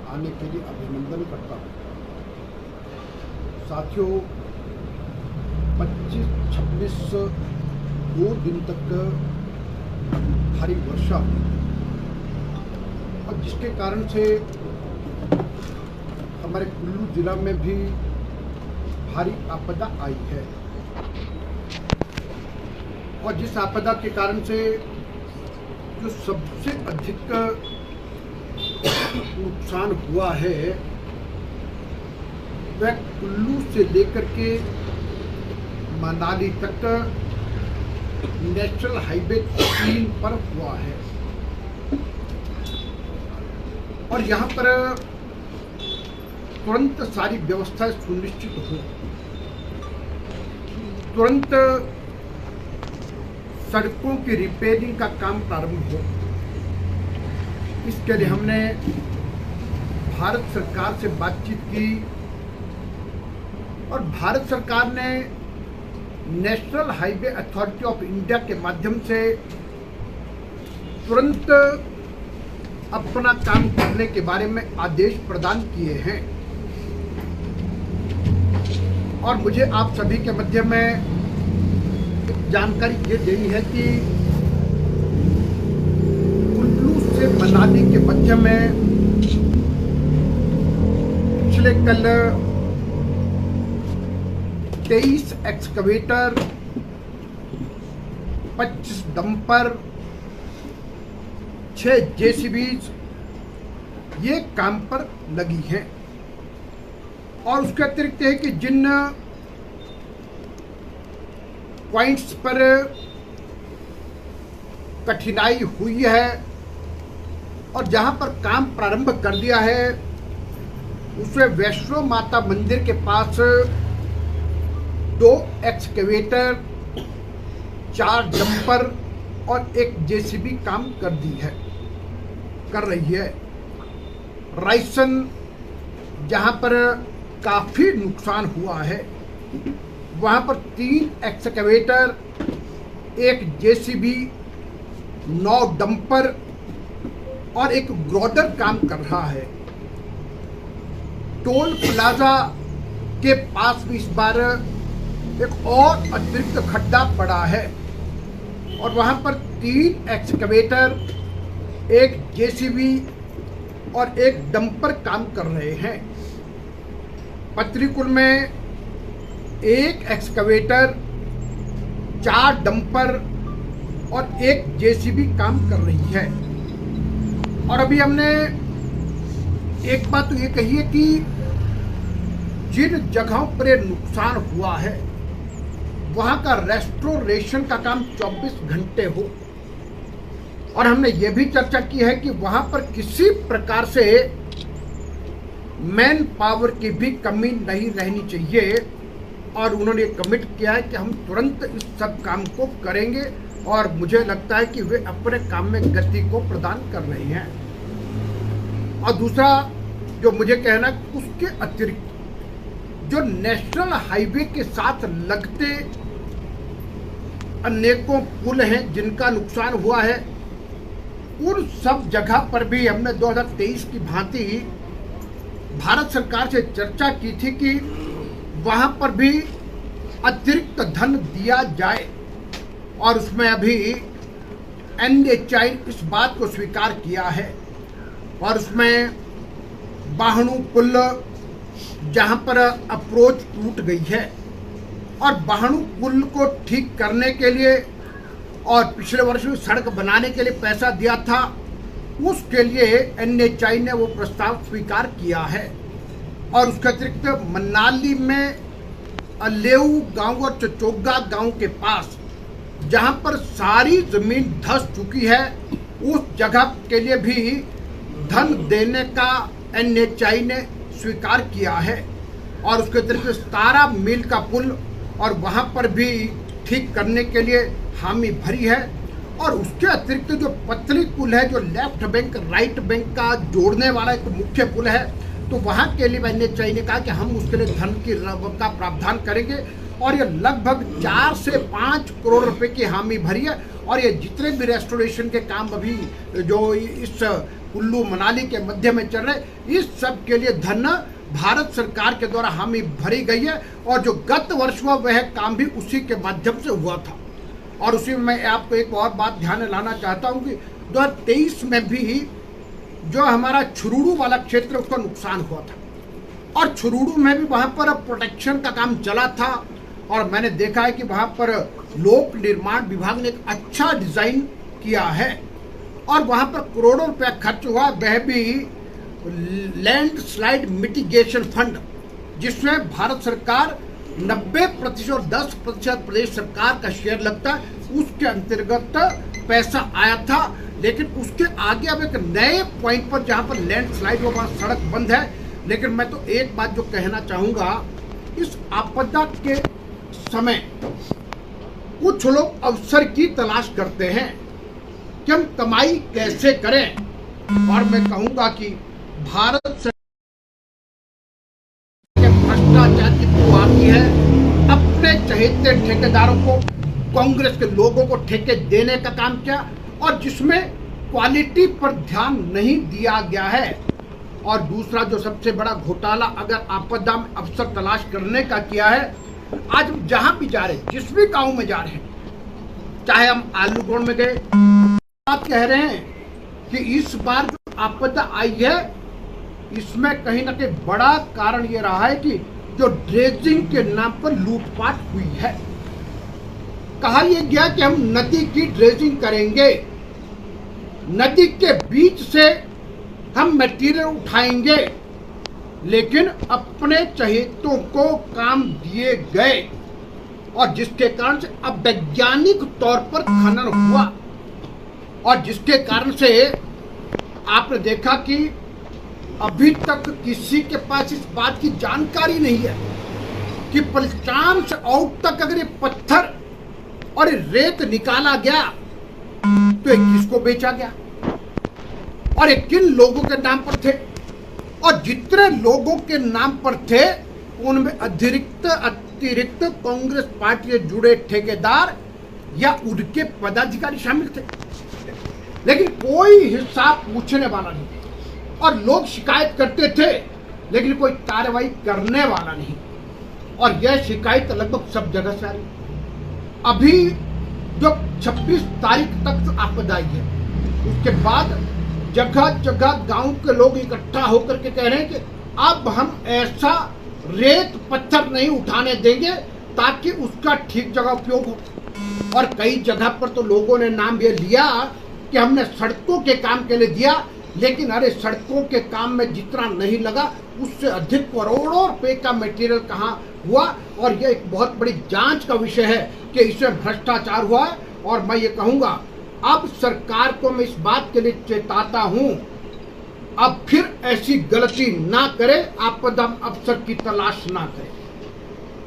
आने के लिए अभिनंदन करता हूँ। साथियों, 25-26 2 दिन तक भारी वर्षा हुई और जिसके कारण से हमारे कुल्लू जिला में भी भारी आपदा आई है और जिस आपदा के कारण से जो सबसे अधिक नुकसान हुआ है वह कुल्लू से लेकर के मनाली तक नेशनल हाईवे 3 पर हुआ है और यहाँ पर तुरंत सारी व्यवस्थाएं सुनिश्चित हो, तुरंत सड़कों की रिपेयरिंग का काम प्रारंभ हो। इसके लिए हमने भारत सरकार से बातचीत की और भारत सरकार ने national highway authority of India के माध्यम से तुरंत अपना काम करने के बारे में आदेश प्रदान किए हैं और मुझे आप सभी के मध्य में जानकारी ये देनी है कि कुल्लू से मनाली के मध्य में पिछले कल 23 एक्सकवेटर, 25 डंपर, 6 जेसीबीज ये काम पर लगी हैं और उसके अतिरिक्त है कि जिन पॉइंट्स पर कठिनाई हुई है और जहां पर काम प्रारंभ कर दिया है उसमें वैष्णो माता मंदिर के पास 2 एक्सकवेटर, 4 डंपर और 1 जेसीबी काम कर रही है। रायसन जहां पर काफी नुकसान हुआ है वहां पर 3 एक्सकवेटर, 1 जेसीबी, 9 डंपर और 1 ग्रोडर काम कर रहा है। टोल प्लाजा के पास भी इस बार एक और अतिरिक्त खड्डा पड़ा है और वहां पर 3 एक्सकवेटर, 1 जेसीबी और 1 डंपर काम कर रहे हैं। पत्रीकुल में 1 एक्सकवेटर, 4 डंपर और 1 जेसीबी काम कर रही है। और अभी हमने एक बात तो ये कही है कि जिन जगहों पर ये नुकसान हुआ है वहां का रेस्टोरेशन का काम 24 घंटे हो और हमने ये भी चर्चा की है कि वहां पर किसी प्रकार से मैन पावर की भी कमी नहीं रहनी चाहिए और उन्होंने कमिट किया है कि हम तुरंत इस सब काम को करेंगे और मुझे लगता है कि वे अपने काम में गति को प्रदान कर रहे हैं। और दूसरा जो मुझे कहना है उसके अतिरिक्त जो नेशनल हाईवे के साथ लगते अनेकों पुल हैं जिनका नुकसान हुआ है उन सब जगह पर भी हमने 2023 की भांति भारत सरकार से चर्चा की थी कि वहां पर भी अतिरिक्त धन दिया जाए और उसमें अभी NHAI इस बात को स्वीकार किया है और उसमें बाहणु पुल जहां पर अप्रोच टूट गई है और बाहणु पुल को ठीक करने के लिए और पिछले वर्ष में सड़क बनाने के लिए पैसा दिया था उसके लिए NHAI ने वो प्रस्ताव स्वीकार किया है। और उसके अतिरिक्त मनाली में अलेऊ गांव और चचोगा गांव के पास जहां पर सारी जमीन धंस चुकी है उस जगह के लिए भी धन देने का NHAI ने स्वीकार किया है। और उसके अतिरिक्त 17 मील का पुल और वहां पर भी ठीक करने के लिए हामी भरी है। और उसके अतिरिक्त जो पतली पुल है जो लेफ्ट बैंक राइट बैंक का जोड़ने वाला एक मुख्य पुल है तो वहां के लिए NHAI ने कहा कि हम उसके लिए धन का प्रावधान करेंगे और ये लगभग 4 से 5 करोड़ रुपए की हामी भरी है और ये जितने भी रेस्टोरेशन के काम अभी जो इस कुल्लू मनाली के मध्य में चल रहे, इस सब के लिए धन भारत सरकार के द्वारा हामी भरी गई है। और जो गत वर्ष हुआ वह काम भी उसी के माध्यम से हुआ था। और उसी में मैं आपको एक और बात ध्यान में लाना चाहता हूँ कि 2023 में भी जो हमारा छुरूड़ू वाला क्षेत्र उसका नुकसान हुआ था, और छुरूड़ू में भी वहाँ पर प्रोटेक्शन का काम चला था। और मैंने देखा है कि वहाँ पर लोक निर्माण विभाग ने एक अच्छा डिजाइन किया है और वहाँ पर करोड़ों रुपया खर्च हुआ, वह भी लैंड स्लाइड मिटिगेशन फंड, जिसमें भारत सरकार 90% और 10% प्रदेश सरकार का शेयर लगता है, उसके अंतर्गत पैसा आया था। लेकिन उसके आगे अब एक नए पॉइंट पर जहाँ पर लैंड स्लाइड हुआ, वहाँ सड़क बंद है। लेकिन मैं तो एक बात जो कहना चाहूँगा, इस आपदा के समय कुछ लोग अवसर की तलाश करते हैं कि हम कमाई कैसे करें, और मैं कहूँगा कि भारत सरकार के भ्रष्टाचार की बुआती है, अपने चहेते ठेकेदारों को, कांग्रेस के लोगों को ठेके देने का काम किया, और जिसमें क्वालिटी पर ध्यान नहीं दिया गया है। और दूसरा जो सबसे बड़ा घोटाला अगर आपदा में अवसर तलाश करने का किया है, आज हम जहां भी जा रहे हैं, जिस भी गांव में जा रहे हैं, चाहे हम आलूगोड़ में गए, बात कह रहे हैं कि इस बार जो आपदा आई है, इसमें कहीं ना कहीं बड़ा कारण ये रहा है कि जो ड्रेजिंग के नाम पर लूटपाट हुई है। कहा यह गया कि हम नदी की ड्रेजिंग करेंगे, नदी के बीच से हम मटेरियल उठाएंगे, लेकिन अपने चहेतों को काम दिए गए, और जिसके कारण से अब वैज्ञानिक तौर पर खनन हुआ, और जिसके कारण से आपने देखा कि अभी तक किसी के पास इस बात की जानकारी नहीं है कि पलचान से आउट तक अगर ये पत्थर और रेत निकाला गया तो ये किसको बेचा गया और ये किन लोगों के नाम पर थे, और जितने लोगों के नाम पर थे उनमें अतिरिक्त कांग्रेस पार्टी से जुड़े ठेकेदार या उनके पदाधिकारी शामिल थे। लेकिन कोई हिसाब पूछने वाला नहीं, और लोग शिकायत करते थे लेकिन कोई कार्रवाई करने वाला नहीं, और यह शिकायत लगभग सब जगह से आ रही। अभी जो 26 तारीख तक जो आपदा आई है, उसके बाद जगह जगह गांव के लोग इकट्ठा होकर के कह रहे हैं कि अब हम ऐसा रेत पत्थर नहीं उठाने देंगे ताकि उसका ठीक जगह उपयोग हो। और कई जगह पर तो लोगों ने नाम ये लिया कि हमने सड़कों के काम के लिए दिया, लेकिन अरे सड़कों के काम में जितना नहीं लगा उससे अधिक करोड़ों रुपए का मटेरियल कहाँ हुआ। और यह एक बहुत बड़ी जांच का विषय है कि इसमें भ्रष्टाचार हुआ है। और मैं ये कहूँगा अब सरकार को मैं इस बात के लिए चेताता हूँ, अब फिर ऐसी गलती ना करे, आपदा अफसर की तलाश ना करे।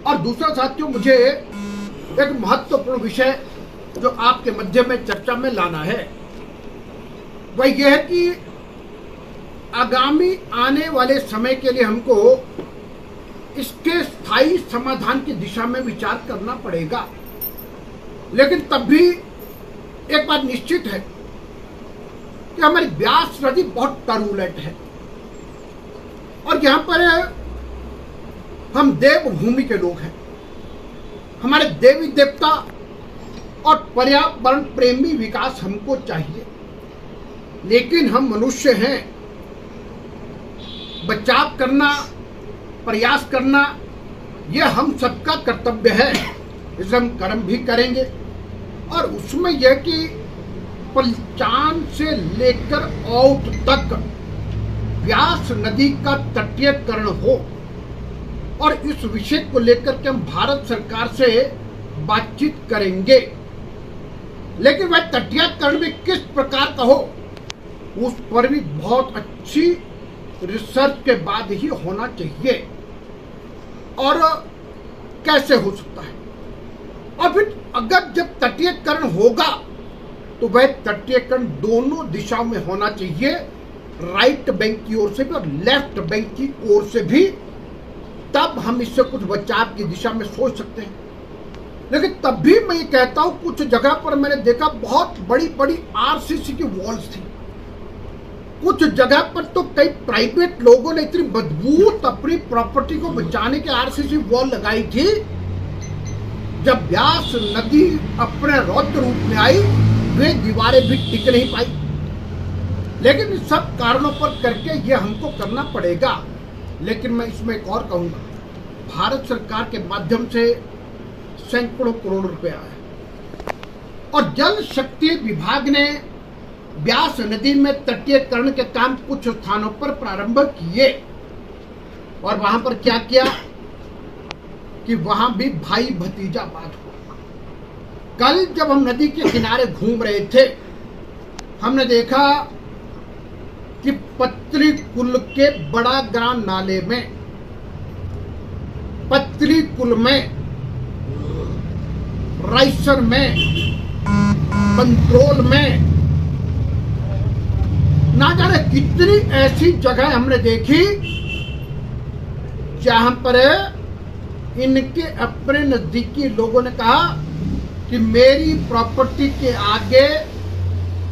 और दूसरा साथियों, मुझे एक महत्वपूर्ण विषय जो आपके मध्य में चर्चा में लाना है वह यह है कि आगामी आने वाले समय के लिए हमको इसके स्थायी समाधान की दिशा में विचार करना पड़ेगा। लेकिन तब भी एक बात निश्चित है कि हमारी ब्यास नदी बहुत टर्बुलेंट है, और यहां पर हम देवभूमि के लोग हैं, हमारे देवी देवता और पर्यावरण प्रेमी विकास हमको चाहिए। लेकिन हम मनुष्य हैं, बचाव करना, प्रयास करना यह हम सबका कर्तव्य है, इसे हम कर्म भी करेंगे। और उसमें यह कि पलचान से लेकर औट तक व्यास नदी का तटीयकरण हो, और इस विषय को लेकर के हम भारत सरकार से बातचीत करेंगे। लेकिन वह तटीयकरण भी किस प्रकार का हो, उस पर भी बहुत अच्छी रिसर्च के बाद ही होना चाहिए, और कैसे हो सकता है। और फिर अगर जब तटीयकरण होगा तो वह तटीयकरण दोनों दिशाओं में होना चाहिए, राइट बैंक की ओर से भी और लेफ्ट बैंक की ओर से भी, तब हम इससे कुछ बचाव की दिशा में सोच सकते हैं। लेकिन तब भी मैं ये कहता हूं कुछ जगह पर मैंने देखा बहुत बड़ी बड़ी आरसीसी की वॉल्स थी। कुछ जगह पर तो कई प्राइवेट लोगों ने इतनी मजबूत अपनी प्रॉपर्टी को बचाने के आरसीसी वॉल लगाई थी। जब व्यास नदी अपने रौद्र रूप में आई वे दीवारें भी टिक नहीं पाई। लेकिन इन सब कारणों पर करके ये हमको करना पड़ेगा। लेकिन मैं इसमें एक और कहूंगा, भारत सरकार के माध्यम से सैकड़ों करोड़ रुपया है और जल शक्ति विभाग ने व्यास नदी में तटीयकरण के काम कुछ स्थानों पर प्रारंभ किए और वहां पर क्या किया कि वहां भी भाई भतीजा बात हुआ। कल जब हम नदी के किनारे घूम रहे थे, हमने देखा कि पत्री कुल के बड़ा ग्राम नाले में, पत्री कुल में, रायसर में, पंत्रोल में, ना जाने कितनी ऐसी जगह हमने देखी जहां पर इनके अपने नजदीकी लोगों ने कहा कि मेरी प्रॉपर्टी के आगे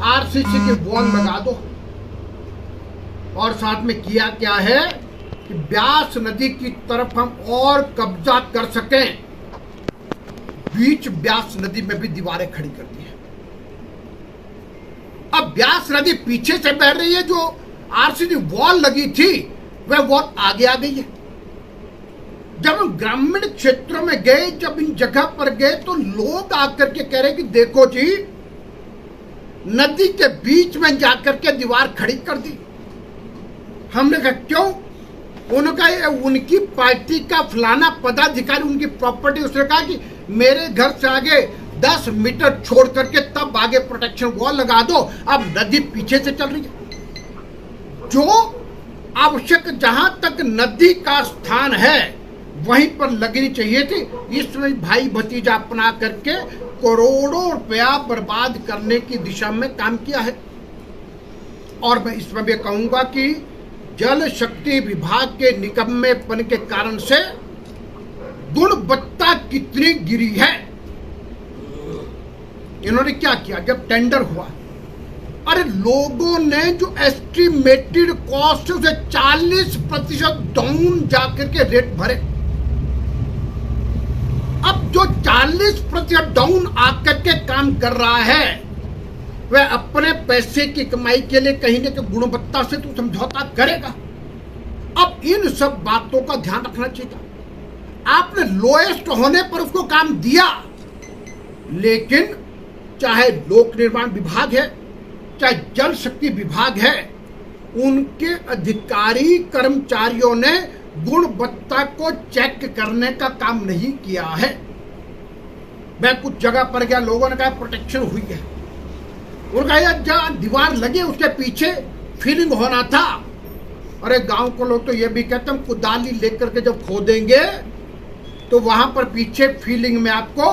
आरसीसी की वॉल लगा दो। और साथ में किया क्या है कि व्यास नदी की तरफ हम और कब्जा कर सकें, बीच व्यास नदी में भी दीवारें खड़ी कर दी है। अब व्यास नदी पीछे से बह रही है, जो आरसीसी वॉल लगी थी वह वॉल आगे आ गई है। जब हम ग्रामीण क्षेत्रों में गए, जब इन जगह पर गए तो लोग आकर के कह रहे कि देखो जी, नदी के बीच में जाकर के दीवार खड़ी कर दी। हमने कहा क्यों? उन्होंने कहा उनकी पार्टी का फलाना पदाधिकारी, उनकी प्रॉपर्टी, उसने कहा कि मेरे घर से आगे 10 मीटर छोड़ करके तब आगे प्रोटेक्शन वॉल लगा दो। अब नदी पीछे से चल रही है। जो आवश्यक जहां तक नदी का स्थान है वहीं पर लगनी चाहिए थी। इसमें भाई भतीजा अपना करके करोड़ों रुपया बर्बाद करने की दिशा में काम किया है। और मैं इसमें भी कहूंगा कि जल शक्ति विभाग के निकम्मेपन के कारण से गुणवत्ता कितनी गिरी है। इन्होंने क्या किया? जब टेंडर हुआ, अरे लोगों ने जो एस्टिमेटेड कॉस्ट उसे 40% डाउन जाकर के रेट भरे। अब जो 40% डाउन आकर के काम कर रहा है वह अपने पैसे की कमाई के लिए कहीं न कहीं गुणवत्ता से तो समझौता करेगा। अब इन सब बातों का ध्यान रखना चाहिए। आपने लोएस्ट होने पर उसको काम दिया, लेकिन चाहे लोक निर्माण विभाग है, चाहे जल शक्ति विभाग है, उनके अधिकारी कर्मचारियों ने गुणवत्ता को चेक करने का काम नहीं किया है। मैं कुछ जगह पर गया, लोगों ने कहा प्रोटेक्शन हुई है। उनका यार जहां दीवार लगे उसके पीछे फीलिंग होना था। अरे गांव को लोग तो ये भी कहते हैं कुदाली लेकर के जब खोदेंगे तो वहां पर पीछे फीलिंग में आपको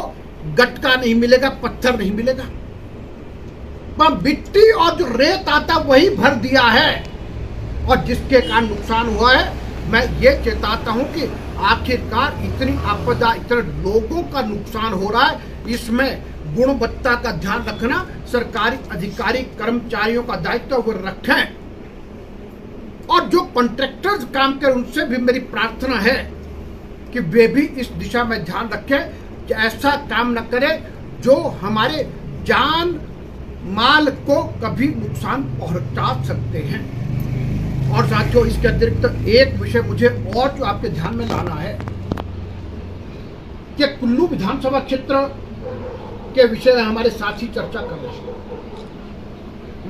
गटका नहीं मिलेगा, पत्थर नहीं मिलेगा। पर मिट्टी और जो रेत आता वही भर दिया है और जिसके कारण नुकसान हुआ है। मैं ये चेताता हूं कि आखिरकार इतनी आपदा, इतने लोगों का नुकसान हो रहा है, इसमें गुणवत्ता का ध्यान रखना सरकारी अधिकारी कर्मचारियों का दायित्व वो रखें। और जो कॉन्ट्रैक्टर्स काम कर उनसे भी मेरी प्रार्थना है कि वे भी इस दिशा में ध्यान रखें कि ऐसा काम न करें जो हमारे जान माल को कभी नुकसान पहुंचा सकते हैं। और साथियों, इसके अतिरिक्त एक विषय मुझे और जो आपके ध्यान में लाना है कि कुल्लू विधानसभा क्षेत्र के विषय में हमारे साथी चर्चा कर रहे हैं।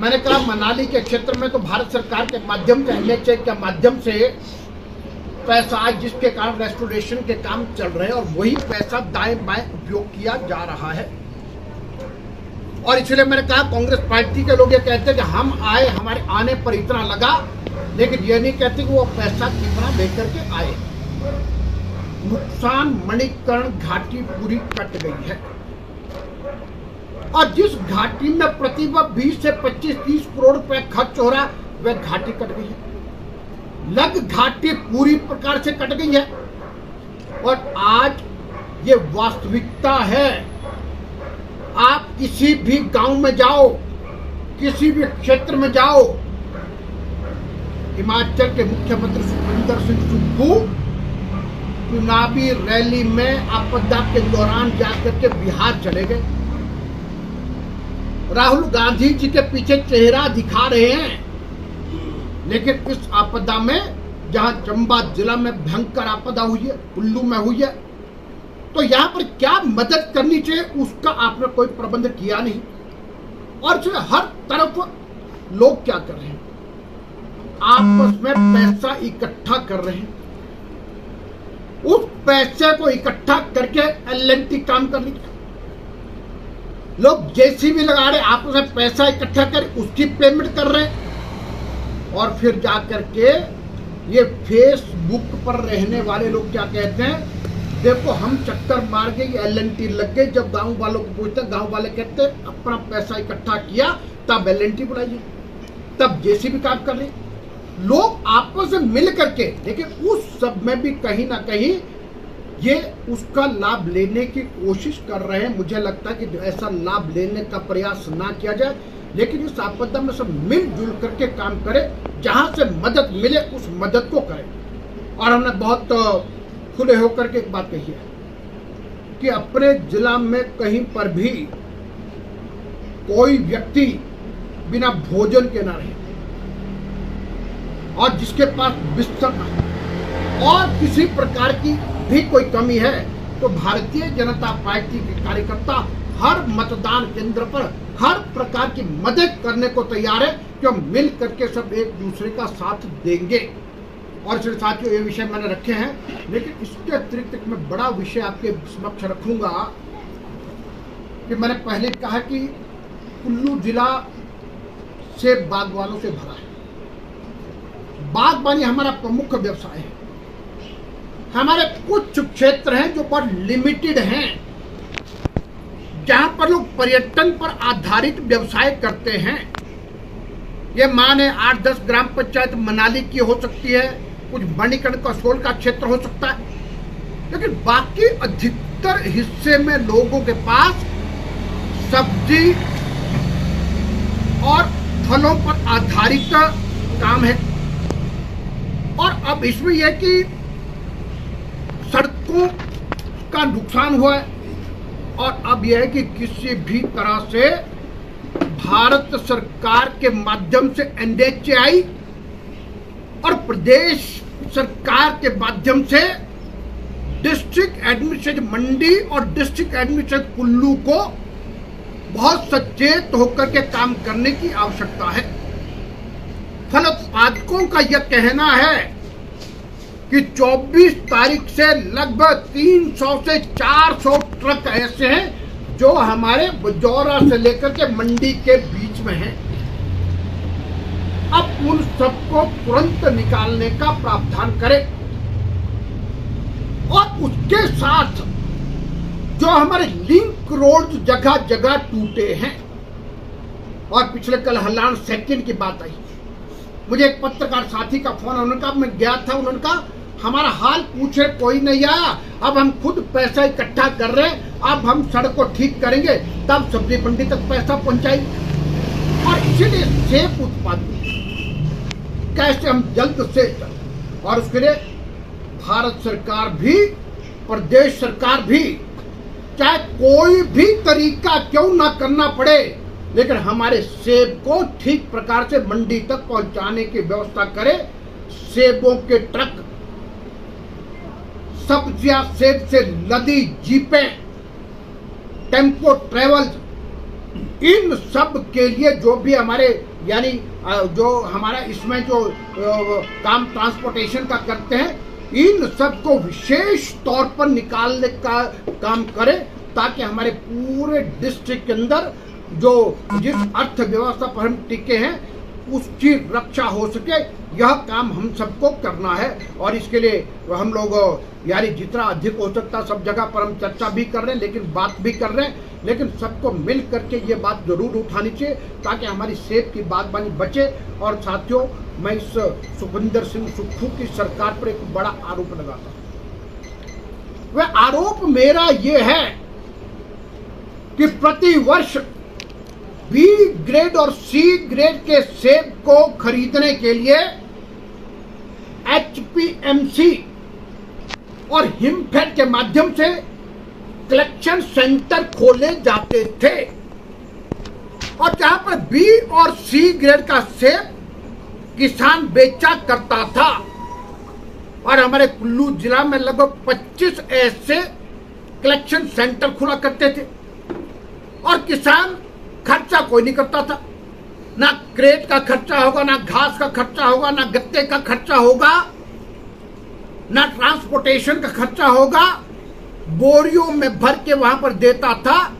मैंने कहा मनाली के क्षेत्र में तो भारत सरकार के माध्यम से, NHAI के माध्यम से पैसा आज जिसके कारण रेस्टोरेशन के काम चल रहे हैं और वही पैसा दाएं बाएं उपयोग किया जा रहा है। और इसलिए मैंने कहा कांग्रेस पार्टी के लोग ये कहते हैं कि हम आए, हमारे आने पर इतना लगा, लेकिन ये नहीं कहते कि वो पैसा कितना लेकर के आए। नुकसान मणिकर्ण घाटी पूरी कट गई है और जिस घाटी में प्रतिवर्ष 20 से 25-30 करोड़ रुपए खर्च हो रहा है वह घाटी कट गई है। लग घाटी पूरी प्रकार से कट गई है और आज ये वास्तविकता है। आप किसी भी गांव में जाओ, किसी भी क्षेत्र में जाओ, हिमाचल के मुख्यमंत्री सुखविंदर सिंह सुक्खू चुनावी रैली में आपदा के दौरान जाकर के बिहार चले गए। राहुल गांधी जी के पीछे चेहरा दिखा रहे हैं, लेकिन इस आपदा में, जहां चंबा जिला में भयंकर आपदा हुई है, कुल्लू में हुई है, तो यहां पर क्या मदद करनी चाहिए उसका आपने कोई प्रबंध किया नहीं। और हर तरफ लोग क्या कर रहे हैं, आपस में पैसा इकट्ठा कर रहे हैं। उस पैसे को इकट्ठा करके एल&टी काम कर रही, लोग जेसीबी लगा रहे, आपस में पैसा इकट्ठा कर उसकी पेमेंट कर रहे हैं। और फिर जाकर के ये फेसबुक पर रहने वाले लोग क्या कहते हैं, देखो हम चक्कर मार के ये एल&टी लग गए। जब गांव वालों को पूछते, गांव वाले कहते अपना पैसा इकट्ठा किया तब एल&टी बुलाइए, तब जेसीबी काम कर रहे। लोग आपस में मिल करके, लेकिन उस सब में भी कहीं ना कहीं ये उसका लाभ लेने की कोशिश कर रहे हैं। मुझे लगता है कि ऐसा लाभ लेने का प्रयास ना किया जाए, लेकिन इस आपदा में सब मिलजुल करके काम करें। जहां से मदद मिले उस मदद को करें। और हमने बहुत खुले होकर के एक बात कही है कि अपने जिला में कहीं पर भी कोई व्यक्ति बिना भोजन के ना रहे, और जिसके पास बिस्तर ना हो और किसी प्रकार की भी कोई कमी है, तो भारतीय जनता पार्टी के कार्यकर्ता हर मतदान केंद्र पर हर प्रकार की मदद करने को तैयार है, कि हम मिल करके सब एक दूसरे का साथ देंगे। और साथियों, ये विषय मैंने रखे हैं, लेकिन इसके अतिरिक्त एक मैं बड़ा विषय आपके समक्ष रखूंगा कि मैंने पहले कहा कि कुल्लू जिला सेब बागवानों से भरा है। बागवानी हमारा प्रमुख व्यवसाय है। हमारे कुछ क्षेत्र हैं जो बहुत लिमिटेड हैं, जहां पर लोग पर्यटन पर आधारित व्यवसाय करते हैं। ये माने 8-10 ग्राम पंचायत मनाली की हो सकती है, कुछ मणिकर्ण कसोल का क्षेत्र हो सकता है, लेकिन बाकी अधिकतर हिस्से में लोगों के पास सब्जी और फलों पर आधारित काम है। और अब इसमें यह कि सड़कों का नुकसान हुआ है, और अब यह है कि किसी भी तरह से भारत सरकार के माध्यम से NHAI और प्रदेश सरकार के माध्यम से डिस्ट्रिक्ट एडमिनिस्ट्रेशन मंडी और डिस्ट्रिक्ट एडमिनिस्ट्रेशन कुल्लू को बहुत सचेत होकर के काम करने की आवश्यकता है। फल उत्पादकों का यह कहना है कि 24 तारीख से लगभग 300 से 400 ट्रक ऐसे हैं जो हमारे बजौरा से लेकर के मंडी के बीच में हैं। अब उन सबको तुरंत निकालने का प्रावधान करें, और उसके साथ जो हमारे लिंक रोड जगह जगह टूटे हैं, और पिछले कल हलान सेकंड की बात आई, मुझे एक पत्रकार साथी का फोन, उन्होंने कहा मैं गया था, उन्होंने कहा हमारा हाल पूछे कोई नहीं आया, अब हम खुद पैसा इकट्ठा कर रहे हैं, अब हम सड़क को ठीक करेंगे तब सब्जी मंडी तक पैसा पहुंचाएंगे। और इसीलिए सेब उत्पादन कैसे हम जल्द से जल्द, और उसके लिए भारत सरकार भी, प्रदेश सरकार भी, चाहे कोई भी तरीका क्यों ना करना पड़े, लेकिन हमारे सेब को ठीक प्रकार से मंडी तक पहुंचाने की व्यवस्था करे। सेबों के ट्रक, सब्जियां सेब से लदी जीपें, टेम्पो ट्रेवल्स, इन सब के लिए जो भी हमारे यानी जो हमारा इसमें जो काम ट्रांसपोर्टेशन का करते हैं, इन सब को विशेष तौर पर निकालने का काम करें, ताकि हमारे पूरे डिस्ट्रिक्ट के अंदर जो जिस अर्थव्यवस्था पर हम टिके हैं उसकी रक्षा हो सके। यह काम हम सबको करना है, और इसके लिए हम लोग यानी जितना अधिक हो सकता सब जगह पर हम चर्चा भी कर रहे हैं, लेकिन बात भी कर रहे हैं, लेकिन सबको मिल करके ये बात जरूर उठानी चाहिए ताकि हमारी सेब की बागवानी बचे। और साथियों, मैं इस सुखविंदर सिंह सुक्खू की सरकार पर एक बड़ा आरोप लगाता हूँ। वह आरोप मेरा ये है कि प्रति वर्ष बी ग्रेड और सी ग्रेड के सेब को खरीदने के लिए एचपीएमसी और हिमफेड के माध्यम से कलेक्शन सेंटर खोले जाते थे और जहां पर बी और सी ग्रेड का सेब किसान बेचा करता था। और हमारे कुल्लू जिला में लगभग 25 ऐसे कलेक्शन सेंटर खुला करते थे और किसान खर्चा कोई नहीं करता था। ना क्रेट का खर्चा होगा, ना घास का खर्चा होगा, ना गत्ते का खर्चा होगा, ना ट्रांसपोर्टेशन का खर्चा होगा। बोरियों में भर के वहां पर देता था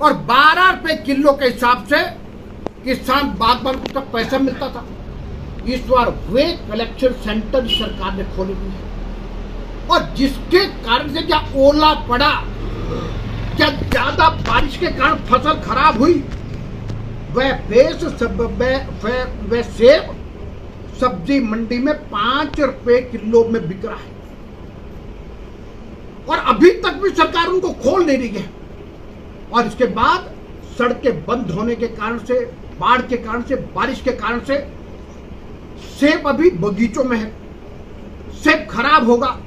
और 12 रुपए किलो के हिसाब से किसान बागवान को तक पैसा मिलता था। इस बार वे कलेक्शन सेंटर सरकार ने खोले हुए और जिसके कारण से क्या ओला पड़ा, क्या ज्यादा बारिश के कारण फसल खराब हुई, वह सेब सब्जी मंडी में 5 रुपए किलो में बिक रहा है और अभी तक भी सरकार उनको खोल नहीं रही है। और इसके बाद सड़कें बंद होने के कारण से, बाढ़ के कारण से, बारिश के कारण से सेब अभी बगीचों में है। सेब खराब होगा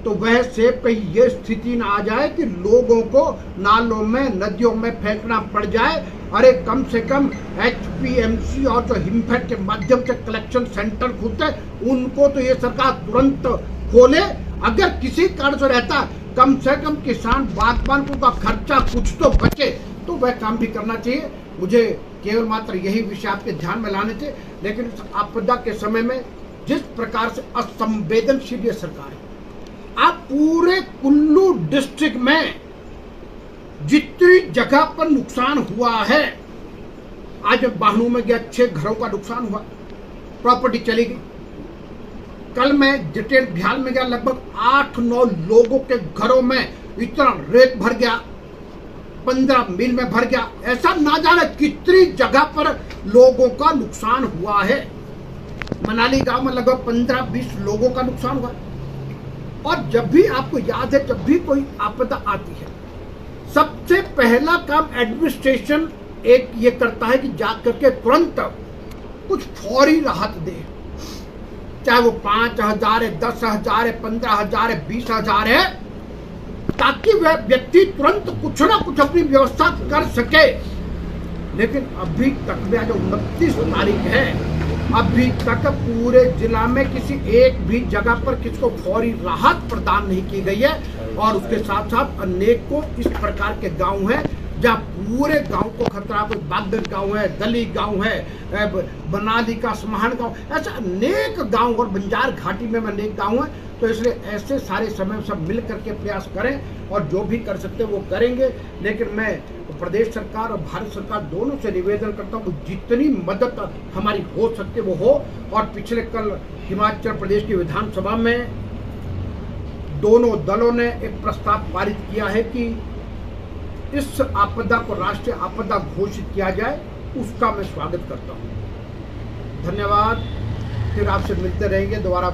तो वह सेब कहीं ये स्थिति ना आ जाए कि लोगों को नालों में, नदियों में फेंकना पड़ जाए। अरे कम से कम एचपीएमसी और जो हिमफेड के माध्यम से कलेक्शन सेंटर खुलते हैं उनको तो ये सरकार तुरंत खोले। अगर किसी कारण से रहता कम से कम किसान बागवान को का खर्चा कुछ तो बचे तो वह काम भी करना चाहिए। मुझे केवल मात्र यही विषय आपके ध्यान में लाने थे। लेकिन इस आपदा के समय में जिस प्रकार से असंवेदनशील ये सरकार है, आप पूरे कुल्लू डिस्ट्रिक्ट में जितनी जगह पर नुकसान हुआ है, आज वाहनों में गया, 6 घरों का नुकसान हुआ, प्रॉपर्टी चली गई। कल मैं डिटेल ध्यान में गया, लगभग 8-9 लोगों के घरों में इतना रेत भर गया, 15 मील में भर गया। ऐसा ना जाने कितनी जगह पर लोगों का नुकसान हुआ है। मनाली गांव में लगभग 15-20 लोगों का नुकसान हुआ। और जब भी आपको याद है, जब भी कोई आपदा आती है, सबसे पहला काम एडमिनिस्ट्रेशन एक ये करता है कि जा करके तुरंत कुछ फौरी राहत दे, चाहे वो 5,000 है, 10,000 है, 15,000 है, 20,000 है, ताकि वह व्यक्ति तुरंत कुछ ना कुछ अपनी व्यवस्था कर सके। लेकिन अभी तक भी आज 29 तारीख है, अभी तक पूरे जिला में किसी एक भी जगह पर किसी को फौरी राहत प्रदान नहीं की गई है। और उसके साथ साथ अनेकों इस प्रकार के गांव हैं जहाँ पूरे गांव को खतरा, कोई बागदर गांव है, दली गांव है, बनाली का समाहन गांव, ऐसे अनेक गांव और बंजार घाटी में अनेक गांव हैं। तो इसलिए ऐसे सारे समय सब मिल करके प्रयास करें और जो भी कर सकते हैं वो करेंगे। लेकिन मैं प्रदेश सरकार और भारत सरकार दोनों से निवेदन करता हूँ जितनी मदद हमारी हो सकती है वो हो। और पिछले कल हिमाचल प्रदेश की विधानसभा में दोनों दलों ने एक प्रस्ताव पारित किया है कि इस आपदा को राष्ट्रीय आपदा घोषित किया जाए। उसका मैं स्वागत करता हूँ। धन्यवाद। फिर आपसे मिलते रहेंगे दोबारा।